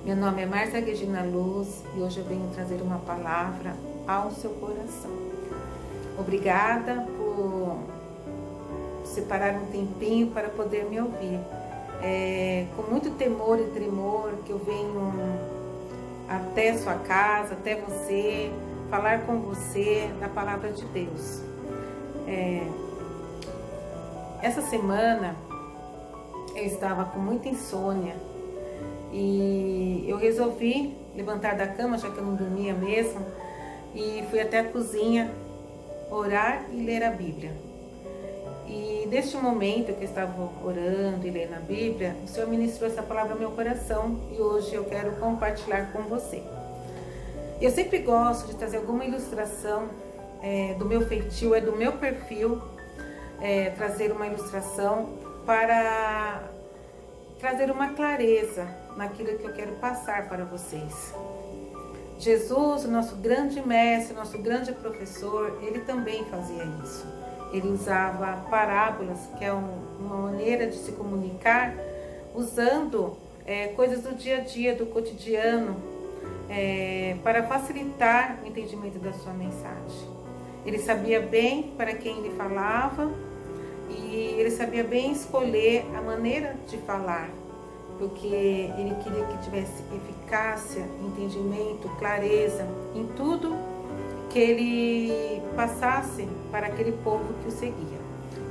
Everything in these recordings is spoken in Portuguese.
Meu nome é Márcia Regina Luz e hoje eu venho trazer uma palavra ao seu coração. Obrigada por separar um tempinho para poder me ouvir. Com muito temor e tremor que eu venho até sua casa, até você, falar com você da palavra de Deus. Essa semana eu estava com muita insônia e eu resolvi levantar da cama, já que eu não dormia mesmo, e fui até a cozinha orar e ler a Bíblia. E neste momento que eu estava orando e lendo a Bíblia, o Senhor ministrou essa palavra ao meu coração e hoje eu quero compartilhar com você. Eu sempre gosto de trazer alguma ilustração do meu feitio, do meu perfil, trazer uma ilustração para trazer uma clareza naquilo que eu quero passar para vocês. Jesus, o nosso grande mestre, nosso grande professor, ele também fazia isso. Ele usava parábolas, que é uma maneira de se comunicar, usando coisas do dia a dia, do cotidiano, para facilitar o entendimento da sua mensagem. Ele sabia bem para quem ele falava e ele sabia bem escolher a maneira de falar, porque ele queria que tivesse eficácia, entendimento, clareza em tudo que ele passasse para aquele povo que o seguia.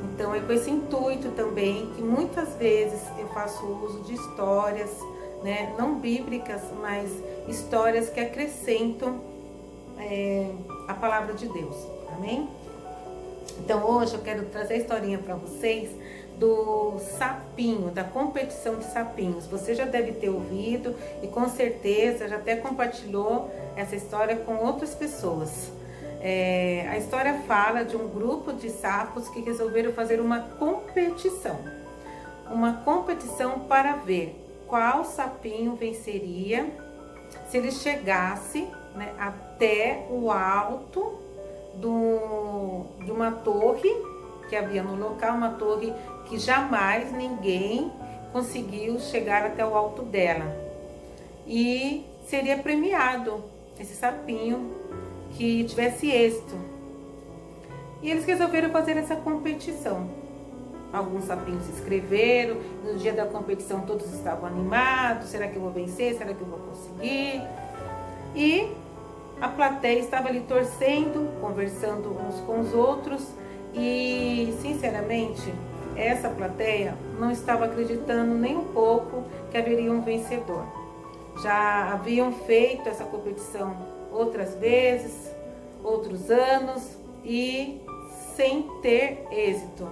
Então é com esse intuito também que muitas vezes eu faço uso de histórias, não bíblicas, mas histórias que acrescentam a palavra de Deus. Amém? Então hoje eu quero trazer a historinha para vocês do sapinho, da competição de sapinhos. Você já deve ter ouvido e com certeza já até compartilhou essa história com outras pessoas. A história fala de um grupo de sapos que resolveram fazer uma competição para ver qual sapinho venceria se ele chegasse até o alto de uma torre que havia no local, uma torre que jamais ninguém conseguiu chegar até o alto dela. E seria premiado esse sapinho que tivesse êxito. E eles resolveram fazer essa competição. Alguns sapinhos se inscreveram, no dia da competição todos estavam animados, será que eu vou vencer? Será que eu vou conseguir? E a plateia estava ali torcendo, conversando uns com os outros e, sinceramente, essa plateia não estava acreditando nem um pouco que haveria um vencedor. Já haviam feito essa competição outras vezes, outros anos e sem ter êxito,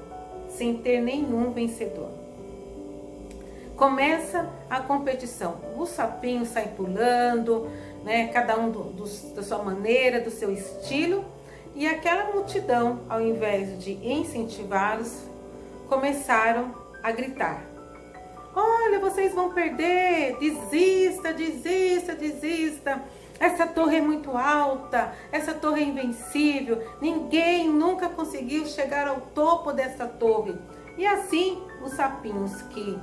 sem ter nenhum vencedor. Começa a competição, o sapinho sai pulando, cada um da sua maneira, do seu estilo, e aquela multidão, ao invés de incentivá-los, começaram a gritar: olha, vocês vão perder, desista, desista, desista, essa torre é muito alta, essa torre é invencível, ninguém nunca conseguiu chegar ao topo dessa torre. E assim, os sapinhos que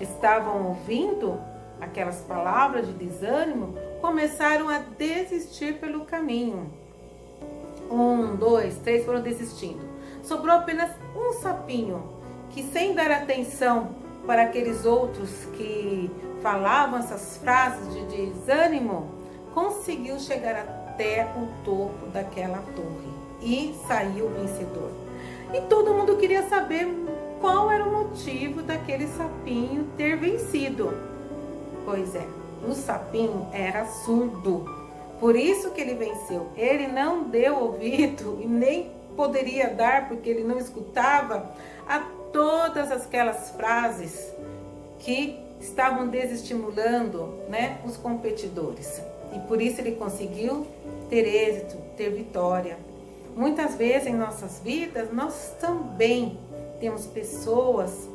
estavam ouvindo aquelas palavras de desânimo começaram a desistir pelo caminho. 1, 2, 3 foram desistindo. Sobrou apenas um sapinho que, sem dar atenção para aqueles outros que falavam essas frases de desânimo, conseguiu chegar até o topo daquela torre e saiu vencedor. E todo mundo queria saber qual era o motivo daquele sapinho ter vencido. Pois é, o sapinho era surdo, por isso que ele venceu. Ele não deu ouvido e nem poderia dar, porque ele não escutava a todas aquelas frases que estavam desestimulando, os competidores. E por isso ele conseguiu ter êxito, ter vitória. Muitas vezes em nossas vidas nós também temos pessoas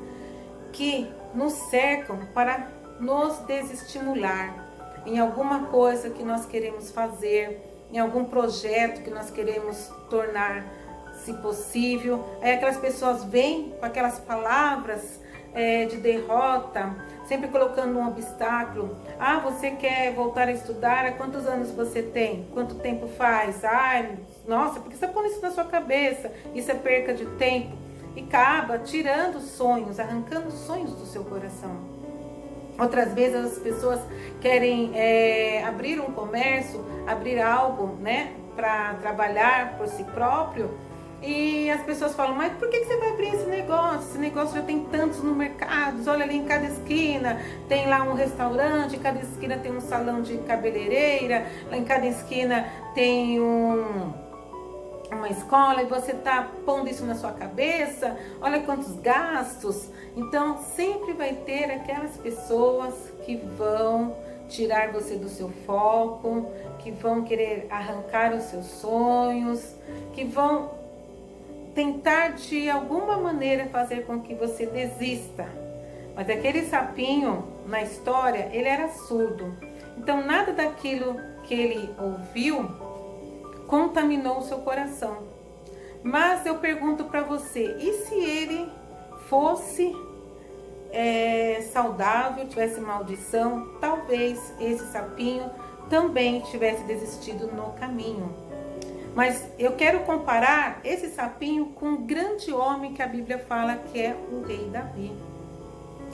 que nos cercam para nos desestimular em alguma coisa que nós queremos fazer, em algum projeto que nós queremos tornar, se possível. Aí aquelas pessoas vêm com aquelas palavras de derrota, sempre colocando um obstáculo. Ah, você quer voltar a estudar? Há quantos anos você tem? Quanto tempo faz? Ai, nossa, por que você está pondo isso na sua cabeça? Isso é perca de tempo. E acaba tirando sonhos, arrancando sonhos do seu coração. Outras vezes as pessoas querem abrir um comércio, abrir algo, né, para trabalhar por si próprio. E as pessoas falam, mas por que você vai abrir esse negócio? Esse negócio já tem tantos no mercado. Olha ali, em cada esquina tem lá um restaurante, em cada esquina tem um salão de cabeleireira, lá em cada esquina tem uma escola, e você está pondo isso na sua cabeça. Olha quantos gastos. Então sempre vai ter aquelas pessoas que vão tirar você do seu foco, que vão querer arrancar os seus sonhos, que vão tentar de alguma maneira fazer com que você desista. Mas aquele sapinho na história, ele era surdo. Então nada daquilo que ele ouviu contaminou o seu coração. Mas eu pergunto para você, e se ele fosse saudável, tivesse maldição, talvez esse sapinho também tivesse desistido no caminho. Mas eu quero comparar esse sapinho com um grande homem que a Bíblia fala que é o rei Davi.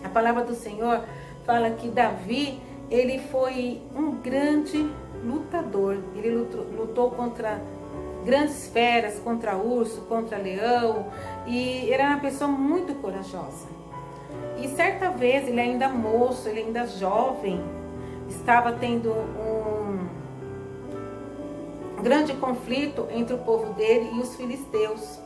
A palavra do Senhor fala que Davi, ele foi um grande lutador. Ele lutou contra grandes feras, contra urso, contra leão, e era uma pessoa muito corajosa. E certa vez, ele ainda moço, ele ainda jovem, estava tendo um grande conflito entre o povo dele e os filisteus.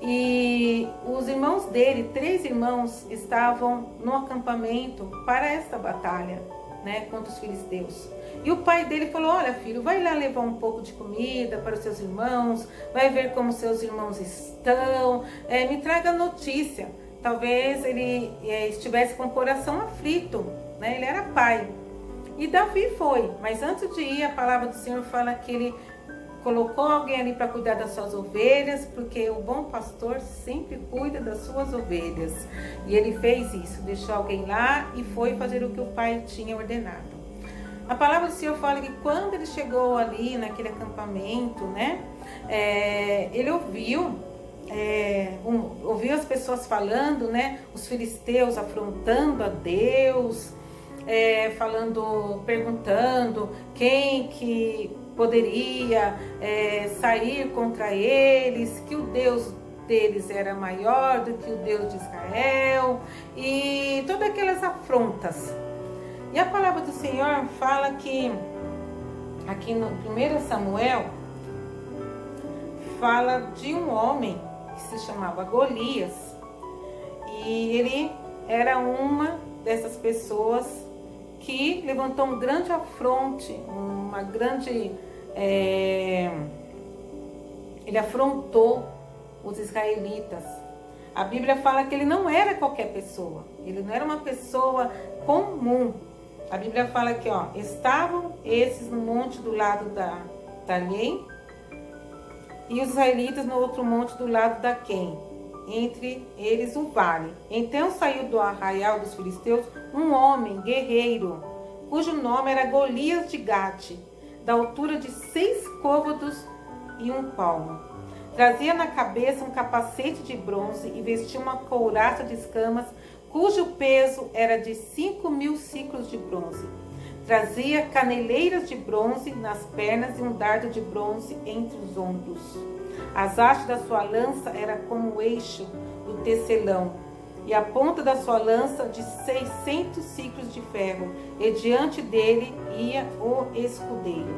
E os irmãos dele, 3 irmãos, estavam no acampamento para esta batalha, né, contra os filisteus. E o pai dele falou, olha filho, vai lá levar um pouco de comida para os seus irmãos, vai ver como seus irmãos estão, me traga notícia. Talvez ele estivesse com o coração aflito, né? Ele era pai. E Davi foi, mas antes de ir, a palavra do Senhor fala que ele colocou alguém ali para cuidar das suas ovelhas, porque o bom pastor sempre cuida das suas ovelhas. E ele fez isso, deixou alguém lá e foi fazer o que o pai tinha ordenado. A palavra do Senhor fala que quando ele chegou ali naquele acampamento, né, ele ouviu as pessoas falando, né, os filisteus afrontando a Deus, perguntando quem que poderia sair contra eles, que o Deus deles era maior do que o Deus de Israel, e todas aquelas afrontas. E a palavra do Senhor fala que, aqui no 1 Samuel, fala de um homem que se chamava Golias, e ele era uma dessas pessoas que levantou um grande afronte, ele afrontou os israelitas. A Bíblia fala que ele não era qualquer pessoa, ele não era uma pessoa comum. A Bíblia fala que, estavam esses no monte do lado da Talém e os israelitas no outro monte do lado da Quém, entre eles o vale. Então saiu do arraial dos filisteus um homem guerreiro, cujo nome era Golias de Gate, da altura de 6 côvados e 1 palmo. Trazia na cabeça um capacete de bronze e vestia uma couraça de escamas, cujo peso era de 5.000 ciclos de bronze. Trazia caneleiras de bronze nas pernas e um dardo de bronze entre os ombros. As hastes da sua lança era como o eixo do tecelão, e a ponta da sua lança de 600 ciclos de ferro, e diante dele ia o escudeiro.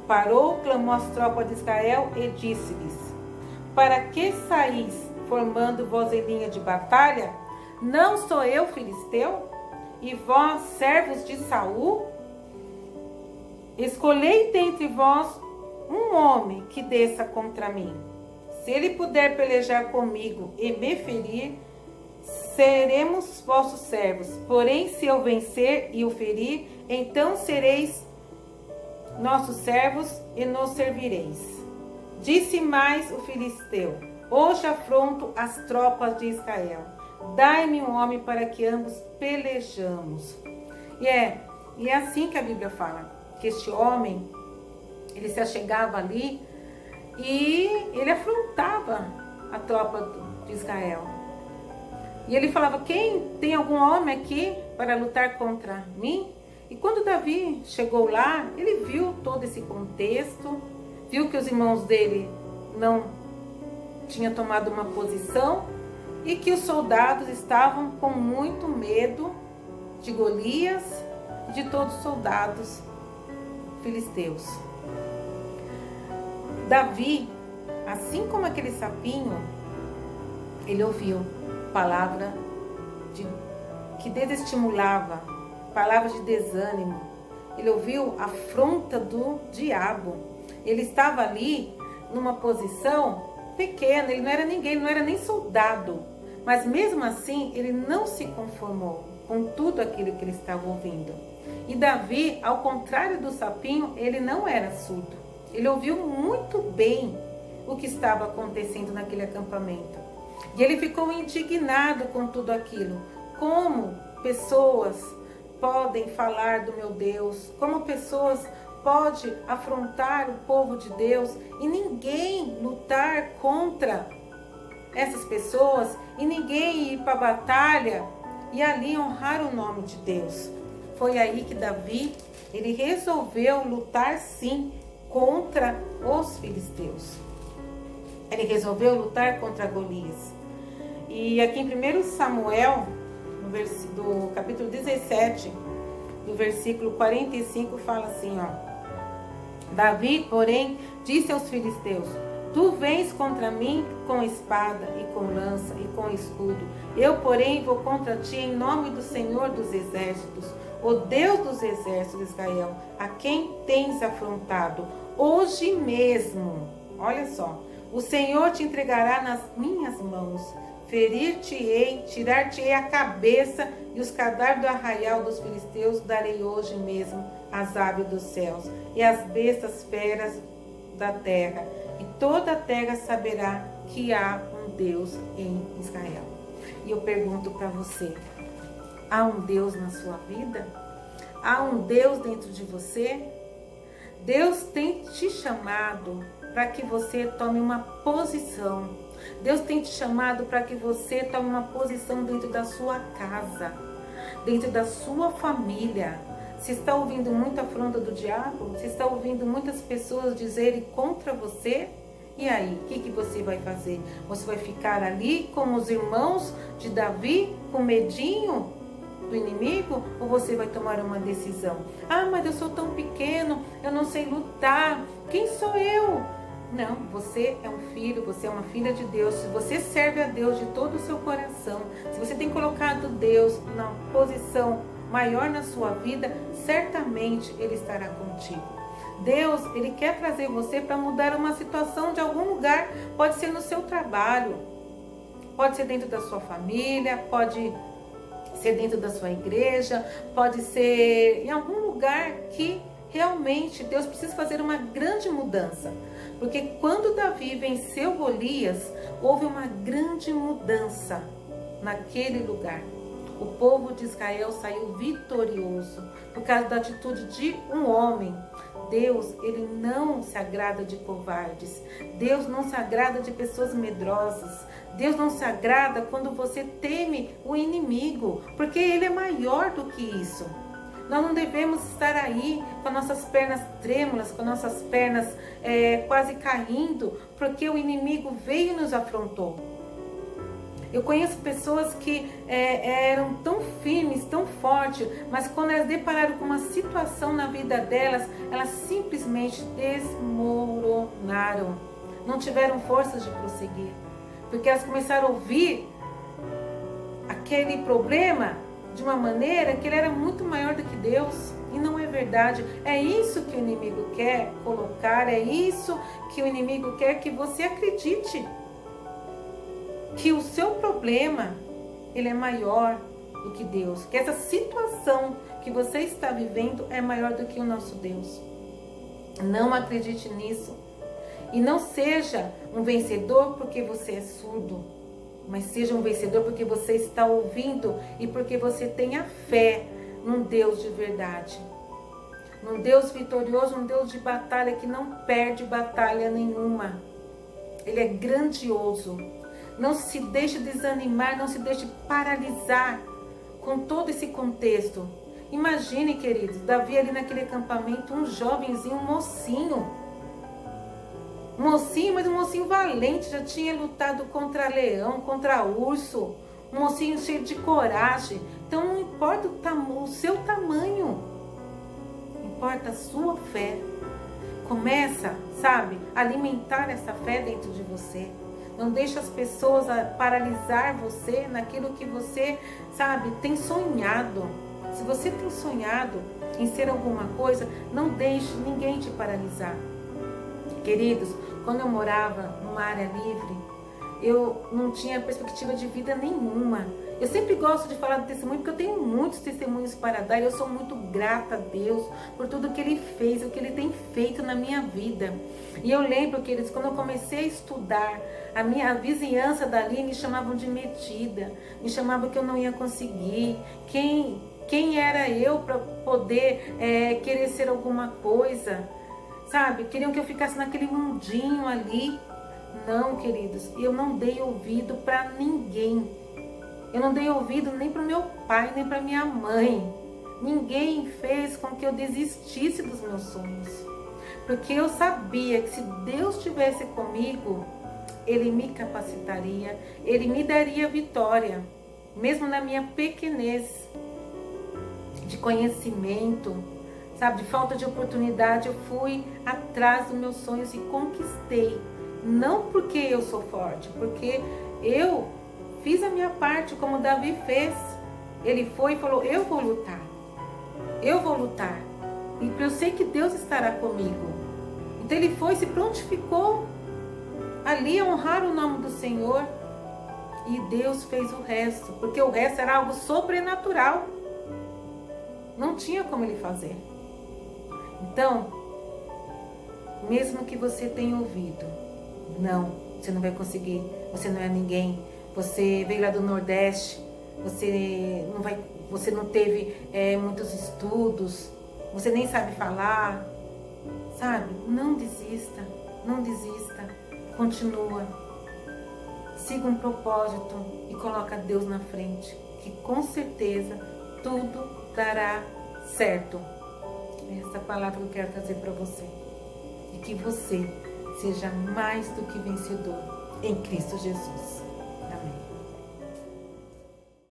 Parou, clamou às tropas de Israel e disse-lhes: para que saís formando vós em linha de batalha? Não sou eu filisteu? E vós, servos de Saul? Escolhei dentre vós um homem que desça contra mim. Se ele puder pelejar comigo e me ferir, seremos vossos servos. Porém, se eu vencer e o ferir, então sereis nossos servos e nos servireis. Disse mais o filisteu: hoje afronto as tropas de Israel. dai-me um homem para que ambos pelejamos. E é assim que a Bíblia fala, que este homem, ele se achegava ali e ele afrontava a tropa de Israel. E ele falava, quem tem algum homem aqui para lutar contra mim? E quando Davi chegou lá, ele viu todo esse contexto, viu que os irmãos dele não tinham tomado uma posição e que os soldados estavam com muito medo de Golias e de todos os soldados filisteus. Davi, assim como aquele sapinho, ele ouviu palavra que desestimulava, palavras de desânimo. Ele ouviu a afronta do diabo. Ele estava ali numa posição pequena, ele não era ninguém, ele não era nem soldado. Mas mesmo assim, ele não se conformou com tudo aquilo que ele estava ouvindo. E Davi, ao contrário do sapinho, ele não era surdo. Ele ouviu muito bem o que estava acontecendo naquele acampamento. E ele ficou indignado com tudo aquilo. Como pessoas podem falar do meu Deus? Como pessoas podem afrontar o povo de Deus e ninguém lutar contra essas pessoas e ninguém ir para a batalha e ali honrar o nome de Deus? Foi aí que Davi, ele resolveu lutar sim contra os filisteus. Ele resolveu lutar contra Golias. E aqui em 1 Samuel, do capítulo 17, do versículo 45, fala assim, ó. Davi, porém, disse aos filisteus, tu vens contra mim com espada e com lança e com escudo. Eu, porém, vou contra ti em nome do Senhor dos exércitos, o Deus dos exércitos de Israel, a quem tens afrontado. Hoje mesmo, olha só, o Senhor te entregará nas minhas mãos. Ferir-te-ei, tirar-te-ei a cabeça e os cadáveres do arraial dos filisteus darei hoje mesmo às aves dos céus e às bestas feras da terra. E toda a terra saberá que há um Deus em Israel. E eu pergunto para você, há um Deus na sua vida? Há um Deus dentro de você? Deus tem te chamado para que você tome uma posição. Deus tem te chamado para que você tome uma posição dentro da sua casa, dentro da sua família. Se está ouvindo muita afronta do diabo, se está ouvindo muitas pessoas dizerem contra você, e aí, o que você vai fazer? Você vai ficar ali como os irmãos de Davi, com medinho do inimigo, ou você vai tomar uma decisão? Ah, mas eu sou tão pequeno, eu não sei lutar, quem sou eu? Não, você é um filho, você é uma filha de Deus. Se você serve a Deus de todo o seu coração, se você tem colocado Deus na posição maior na sua vida, certamente Ele estará contigo. Deus, Ele quer trazer você para mudar uma situação de algum lugar. Pode ser no seu trabalho, pode ser dentro da sua família, pode ser dentro da sua igreja, pode ser em algum lugar que realmente Deus precisa fazer uma grande mudança. Porque quando Davi venceu Golias, houve uma grande mudança naquele lugar. O povo de Israel saiu vitorioso por causa da atitude de um homem. Deus, Ele não se agrada de covardes. Deus não se agrada de pessoas medrosas. Deus não se agrada quando você teme o inimigo, porque Ele é maior do que isso. Nós não devemos estar aí com nossas pernas trêmulas, com nossas pernas quase caindo, porque o inimigo veio e nos afrontou. Eu conheço pessoas que eram tão firmes, tão fortes, mas quando elas depararam com uma situação na vida delas, elas simplesmente desmoronaram. Não tiveram forças de prosseguir, porque elas começaram a ouvir aquele problema de uma maneira que ele era muito maior do que Deus, e não é verdade. É isso que o inimigo quer colocar, é isso que o inimigo quer que você acredite, que o seu problema, ele é maior do que Deus, que essa situação que você está vivendo é maior do que o nosso Deus. Não acredite nisso, e não seja um vencedor porque você é surdo. mas seja um vencedor porque você está ouvindo e porque você tem a fé num Deus de verdade. Num Deus vitorioso, um Deus de batalha que não perde batalha nenhuma. Ele é grandioso. Não se deixe desanimar, não se deixe paralisar com todo esse contexto. Imagine, queridos, Davi ali naquele acampamento, um jovenzinho, um mocinho. Um mocinho, mas um mocinho valente, já tinha lutado contra leão, contra urso. Um mocinho cheio de coragem. Então não importa o seu tamanho, importa a sua fé. Começa, sabe, a alimentar essa fé dentro de você. Não deixe as pessoas paralisar você naquilo que você, sabe, tem sonhado. Se você tem sonhado em ser alguma coisa, não deixe ninguém te paralisar. Queridos, quando eu morava numa área livre, eu não tinha perspectiva de vida nenhuma. Eu sempre gosto de falar do testemunho, porque eu tenho muitos testemunhos para dar e eu sou muito grata a Deus por tudo que Ele fez, o que Ele tem feito na minha vida. E eu lembro, queridos, quando eu comecei a estudar, a vizinhança dali me chamavam de metida, me chamavam que eu não ia conseguir. Quem era eu para poder querer ser alguma coisa? Sabe? Queriam que eu ficasse naquele mundinho ali. Não, queridos, eu não dei ouvido para ninguém. Eu não dei ouvido nem para o meu pai, nem para minha mãe. Ninguém fez com que eu desistisse dos meus sonhos. Porque eu sabia que se Deus estivesse comigo, Ele me capacitaria, Ele me daria vitória. Mesmo na minha pequenez de conhecimento, sabe, de falta de oportunidade, eu fui atrás dos meus sonhos e conquistei. Não porque eu sou forte, porque eu fiz a minha parte como Davi fez. Ele foi e falou, eu vou lutar. Eu vou lutar. E eu sei que Deus estará comigo. Então ele foi e se prontificou ali a honrar o nome do Senhor. E Deus fez o resto. Porque o resto era algo sobrenatural. Não tinha como ele fazer. Então, mesmo que você tenha ouvido, não, você não vai conseguir, você não é ninguém, você veio lá do Nordeste, você não teve muitos estudos, você nem sabe falar, sabe? Não desista, não desista, continua, siga um propósito e coloca Deus na frente, que com certeza tudo dará certo. Essa palavra que eu quero trazer para você. E que você seja mais do que vencedor em Cristo Jesus.